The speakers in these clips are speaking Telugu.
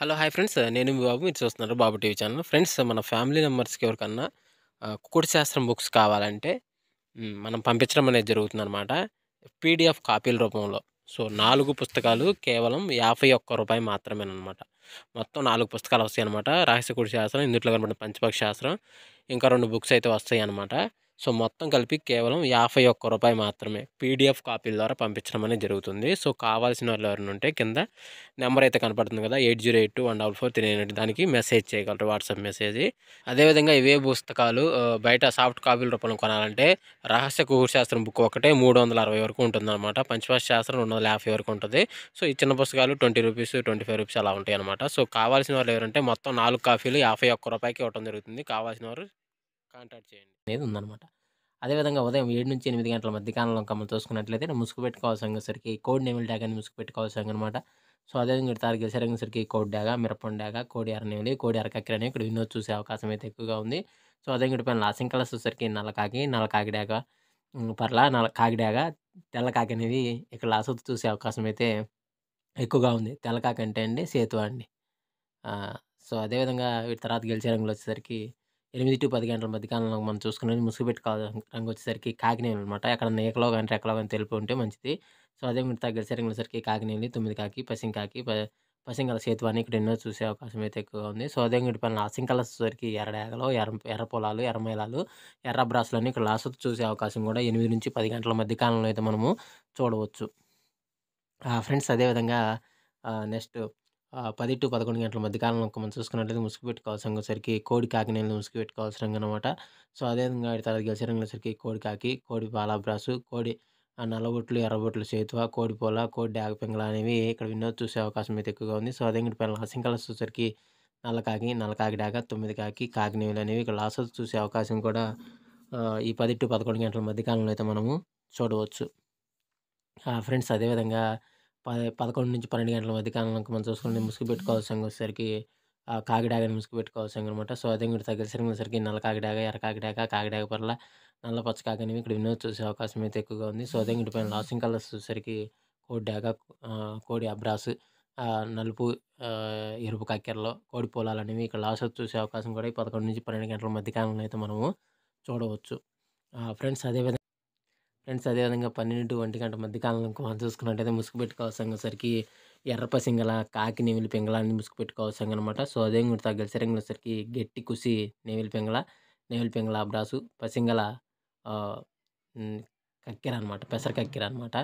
హలో! Hi friends. నేను మీ బాబు. మీరు చూస్తున్నారు బాబు టీవీ ఛానల్. ఫ్రెండ్స్ మన ఫ్యామిలీ మెంబర్స్‌కి ఎవరికన్నా కుకుడు శాస్త్రం బుక్స్ కావాలంటే మనం పంపించడం అనేది జరుగుతుందనమాట. పీడీఎఫ్ కాపీల రూపంలో. సో, 4 పుస్తకాలు కేవలం రూ. 51 మాత్రమేననమాట. మొత్తం 4 పుస్తకాలు వస్తాయనమాట. రహస్య కుడి శాస్త్రం, ఇందుట్లో కనపడిన పంచపక్షి శాస్త్రం, ఇంకా 2 బుక్స్ అయితే వస్తాయనమాట. సో, మొత్తం కలిపి కేవలం రూ. 51 మాత్రమే. పీడీఎఫ్ కాపీల ద్వారా పంపించడం అనేది జరుగుతుంది. సో, కావాల్సిన వాళ్ళు ఎవరైనా ఉంటే కింద నెంబర్ అయితే కనపడుతుంది కదా! 8082144398 దానికి మెసేజ్ చేయగలరు. WhatsApp message. అదేవిధంగా ఇవే పుస్తకాలు బయట సాఫ్ట్ కాపీల రూపంలో కొనాలంటే రహస్య కుకుడు శాస్త్రం బుక్ ఒకటే 360 వరకు ఉంటుందన్నమాట. పంచపక్షి శాస్త్రం 250 వరకు ఉంటది. సో, ఈ చిన్న పుస్తకాలు రూ. 20, రూ. 25 అలా ఉంటాయన్నమాట. సో, కావాల్సిన వాళ్ళు ఎవరంటే మొత్తం 4 కాపీలు రూ. 51కి ఇవ్వటం జరుగుతుంది. కావాల్సిన వారు కాంటాక్ట్ చేయండి అనేది ఉందన్నమాట. అదేవిధంగా ఉదయం 7-8 గంటల మధ్య కాలంలో మనం చూసుకున్నట్లయితే ముసుగు పెట్టుకోవాల్సరికి కోడి నెమిలి డాగ్ అని ముసుగు పెట్టుకోవాల్సనమాట. సో, అదేవిధంగా తారీఖు సరికి కోడి డాగ, మిరపండు డాగ, కోడి ఎర్ర నెమిలి, కోడి ఎర్ర కక్కెర అనేవి ఇక్కడ వినోద్ చూసే అవకాశం అయితే ఎక్కువగా ఉంది. సో, అదేవిధంగా పైన లాసింగ్ కలర్స్ వచ్చేసరికి నల్ల కాకి, నల్ల కాకి డాగ, పర్ల నల్ల కాకి డాగ, తెల్ల కాకి అనేవి ఇక్కడ లాసోత్ చూసే అవకాశం అయితే ఎక్కువగా ఉంది. తెల్ల కాకి అంటే అండి సేతువ అండి. సో, అదేవిధంగా వీటి తర్వాత గెలిచే రంగులొచ్చేసరికి 8-10 గంటల మధ్య కాలంలో మనం చూసుకునేది ముసుగు పెట్టుకోవాలి రంగొచ్చేసరికి కాకినేనిలనమాట. ఎక్కడన్నా ఈకలో గాని, రెక్కలో గాని తెలుపు ఉంటే మంచిది. సో, అదే మిగతా గెలిచే రంగులొచ్చేసరికి కాకినేని, 9 కాకి, పసింకాకి, పసింగల సేతువ అని ఇక్కడ ఎన్నో చూసే అవకాశం అయితే ఎక్కువగా ఉంది. సో, అదే వీటి పైన లాసింగ్ కలర్స్ వచ్చేసరికి ఎర్ర డేగలు, ఎర్ర పొలాలు, ఎర్ర మైలాలు, ఎర్ర బ్రాస్‌లని ఇక్కడ లాసోత్ చూసే అవకాశం కూడా 8-10 గంటల మధ్య కాలంలో అయితే మనము చూడవచ్చు. ఫ్రెండ్స్ అదేవిధంగా నెక్స్ట్ 10-11 గంటల మధ్య కాలంలో మనం చూసుకున్నట్లయితే ముసుగు పెట్టుకోవాల్సరికి కోడి కాకినేనిని ముసుగు పెట్టుకోవాల్సిన రంగనమాట. సో, అదేవిధంగా తర్వాత గెలిచే రంగులొచ్చేసరికి కోడి కాకి, కోడి పాలాబ్రాసు, కోడి నల్లబొట్లు, ఎర్రబొట్లు సేతువ, కోడి పోల, కోడి డాగ పింగళ అనేవి ఇక్కడ వినోద్ చూసే అవకాశం అయితే ఎక్కువగా ఉంది. సో, అదే పైన లాసింగ్ కలర్స్ వచ్చేసరికి నల్ల కాకి, నల్ల కాకి డాగ, 9 కాకి, కాకినేవులు అనేవి ఇక్కడ లాసోస్ చూసే అవకాశం కూడా ఈ 10-11 గంటల మధ్య కాలంలో అయితే మనము చూడవచ్చు. ఫ్రెండ్స్ అదేవిధంగా 11-12 గంటల మధ్య కాలంలో మనం చూసుకుంటే ముసుగు పెట్టుకోవాల్సరికి కాకిడాగని ముసుగు పెట్టుకోవాల్సనమాట. సో, అదే ఇంకోటి తగ్గసరికి నల్ల కాకిడాగ, ఎర్ర కాకిడాగ, కాకిడాగ పర్ల, నల్ల పచ్చ కాకి అనేవి ఇక్కడ వినోద్ చూసే అవకాశం అయితే ఎక్కువగా ఉంది. సో, అదే ఇంకోటి పైన లాసింగ్ కలర్స్ చూసేసరికి కోడి డాగ, కోడి అబ్రాస్, నలుపు, ఎరుపు కక్కెరలు, కోడి పొలాలనేవి ఇక్కడ లాసోత్ చూసే అవకాశం కూడా ఈ 11-12 గంటల మధ్య కాలంలో అయితే మనము చూడవచ్చు. ఫ్రెండ్స్ అదేవిధంగా 12-1 గంట మధ్య కాలంలో మనం చూసుకున్నట్టయితే ముసుగు పెట్టుకోవాల్సరికి ఎర్ర పసింగల, కాకి, నెమిలి పింగళ అని ముసుగు పెట్టుకోవాల్సనమాట. సో, అదే ఇంకోటి గెలిచే రంగులొచ్చేసరికి గట్టి కుసి, నెమిలి పింగళ అబ్రాసు, పసింగల ఆహ్, హ్మ్, కక్కెర అనమాట. పెసర కక్కెర అనమాట.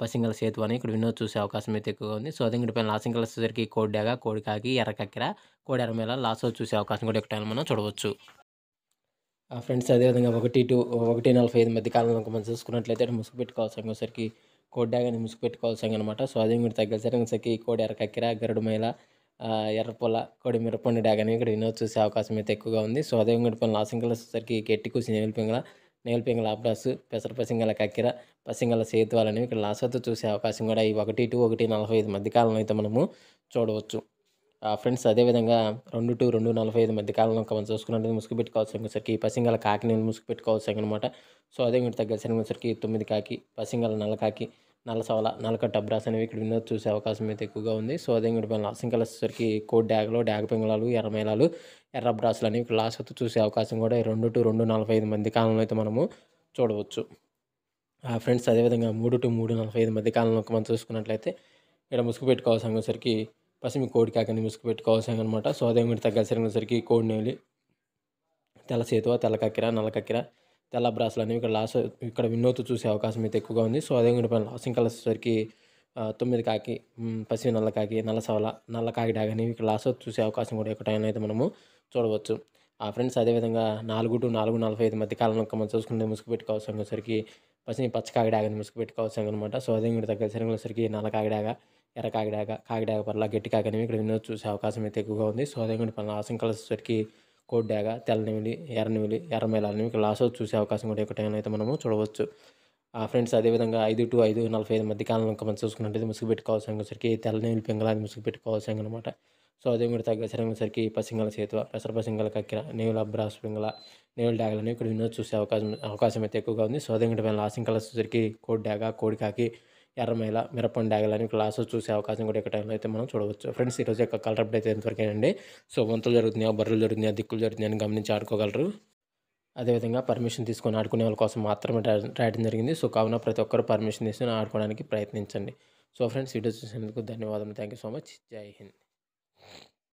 పసింగల సేతు అని ఇక్కడ వినోద్ చూసే అవకాశం అయితే ఎక్కువగా ఉంది. సో, అదే ఇంకోటి పైన లాసింగ్ కలర్స్ వచ్చేసరికి కోడి డాగ, కోడి కాకి, ఎర్ర కక్కెర, కోడి ఎర్రమేల, లాసో చూసే అవకాశం కూడా ఇక్కడ మనం చూడవచ్చు. ఫ్రెండ్స్ అదేవిధంగా 1-1:45 మధ్య కాలంలో మనం చూసుకున్నట్లయితే ముసుగు పెట్టుకోవాల్సరికి కోడి డాగని ముసుగు పెట్టుకోవాల్సనమాట. సో, అదే ఇంకోటి తగ్గసరికి కోడి ఎర్ర కక్కెర, గరుడు మైల, ఎర్ర పొల, కోడి మిరపండు డాగ్ అని ఇక్కడ వినోద్ చూసే అవకాశం అయితే ఎక్కువగా ఉంది. సో, అదే ఇంకోటి పైన లాసింగ్ కలర్స్ వచ్చేసరికి గట్టి కూసి నెమలి పింగళ అబ్రాసు, పెసర పసింగల కక్కెర, పసింగల సేతువాలనేవి ఇక్కడ లాసోతో చూసే అవకాశం కూడా ఈ 1-1:45 మధ్య కాలంలో అయితే మనము చూడవచ్చు. ఫ్రెండ్స్ అదేవిధంగా 2-2:45 మధ్య కాలంలో మనం చూసుకున్నట్లయితే ముసుగు పెట్టుకోవాల్సరికి పసింగల కాకిని ముసుగు పెట్టుకోవాల్సనమాట. సో, అదే వీటి తగ్గసరికి 9 కాకి, పసింగల నల్ల కాకి, నల్ల సవల, నల్లకట్ట అబ్రాస్ అనేవి ఇక్కడ వినోద్ చూసే అవకాశం అయితే ఎక్కువగా ఉంది. సో, అదే వీటి పైన లాసింగ్ కలర్స్ వచ్చేసరికి కోడి డాగలు, డాగ పింగళాలు, ఎర్ర మైలాలు, ఎర్ర బ్రాస్లు అనేవి ఇక్కడ లాసోతో చూసే అవకాశం కూడా 2-2:45 మధ్య కాలంలో అయితే మనము చూడవచ్చు. ఫ్రెండ్స్ అదేవిధంగా 3-3:45 మధ్య కాలంలో మనం చూసుకున్నట్లయితే ఇక్కడ ముసుగు పెట్టుకోవాల్సరికి పసిమి కోడి కాకని ముసుగు పెట్టుకోవాల్సనమాట. సో, అదే మీరు తగ్గసరికి కోడి నెమిలి, తెల్ల సేతువ, తెల్ల కక్కెర, నల్ల కక్కెర, తెల్ల బ్రాస్లు అనేవి ఇక్కడ వినోద్ చూసే అవకాశం అయితే ఎక్కువగా ఉంది. సో, అదే పైన లాసింగ్ కలర్స్ వచ్చేసరికి 9 కాకి, పసిమి నల్ల కాకి, నల్ల సవల, నల్ల కాకి డాగ్ అనేవి ఇక్కడ లాసోత్ చూసే అవకాశం కూడా ఎక్కడైనా అయితే మనము చూడవచ్చు. ఫ్రెండ్స్ అదేవిధంగా 4-4:45 మధ్య కాలంలో మనం చూసుకుంటే ముసుగు పెట్టుకోవాల్సరికి పసిమి పచ్చ కాకి డాగ్ అని ముసుగు పెట్టుకోవాల్సనమాట. సో, అదే మీరు తగ్గసరికి నల్ల కాకి డాగ, ఎర్ర కాకిడాగ, కాకిడాగ పర్ల, గట్టి కాకి అనేవి ఇక్కడ వినోద్ చూసే అవకాశం అయితే ఎక్కువగా ఉంది. సో, అదే పైన లాసింగ్ కలర్స్ వచ్చేసరికి కోడి డాగ, తెల్ల నెమిలి, ఎర్ర మైల అనేవి ఇక్కడ లాసోత్ చూసే అవకాశం కూడా ఎక్కడైనా అయితే మనము చూడవచ్చు. ఫ్రెండ్స్ అదేవిధంగా 5-5:45 మధ్య కాలంలో మనం చూసుకున్నట్టయితే ముసుగు పెట్టుకోవాల్సరికి తెల్ల నెమిలి పింగళ అని ముసుగు పెట్టుకోవాల్సనమాట. సో, అదే మీరు తగ్గసరికి పసింగల సేతువ, పెసర పసింగల కక్కెర, నెమిలి అబ్రాస్ పింగళ, నెమిలి డాగలు ఇక్కడ వినోద్ చూసే అవకాశం అయితే ఎక్కువగా ఉంది. సో, అదే పైన లాసింగ్ కలర్స్ వచ్చేసరికి కోడి డాగ, కోడి కాకి, ఎర్రమైల, మిరపండాగలని క్లాసు చూసే అవకాశం కూడా ఇక టైంలో అయితే మనం చూడవచ్చు. ఫ్రెండ్స్ ఈరోజు యొక్క కలర్ అప్డేట్ అయితే ఎంతవరకేనండి. సో వంతులు జరుగుతున్నాయా, బర్రెలు జరుగుతున్నాయా, దిక్కులు జరుగుతున్నాయా అని గమనించి ఆడుకోగలరు. అదేవిధంగా పర్మిషన్ తీసుకొని ఆడుకునే వాళ్ళ కోసం మాత్రమే రాయడం జరిగింది. సో కావున ప్రతి ఒక్కరు పర్మిషన్ తీసుకొని ఆడుకోవడానికి ప్రయత్నించండి. సో ఫ్రెండ్స్ వీడియో చూసినందుకు ధన్యవాదాలు. Thank you so much. జై హింద్.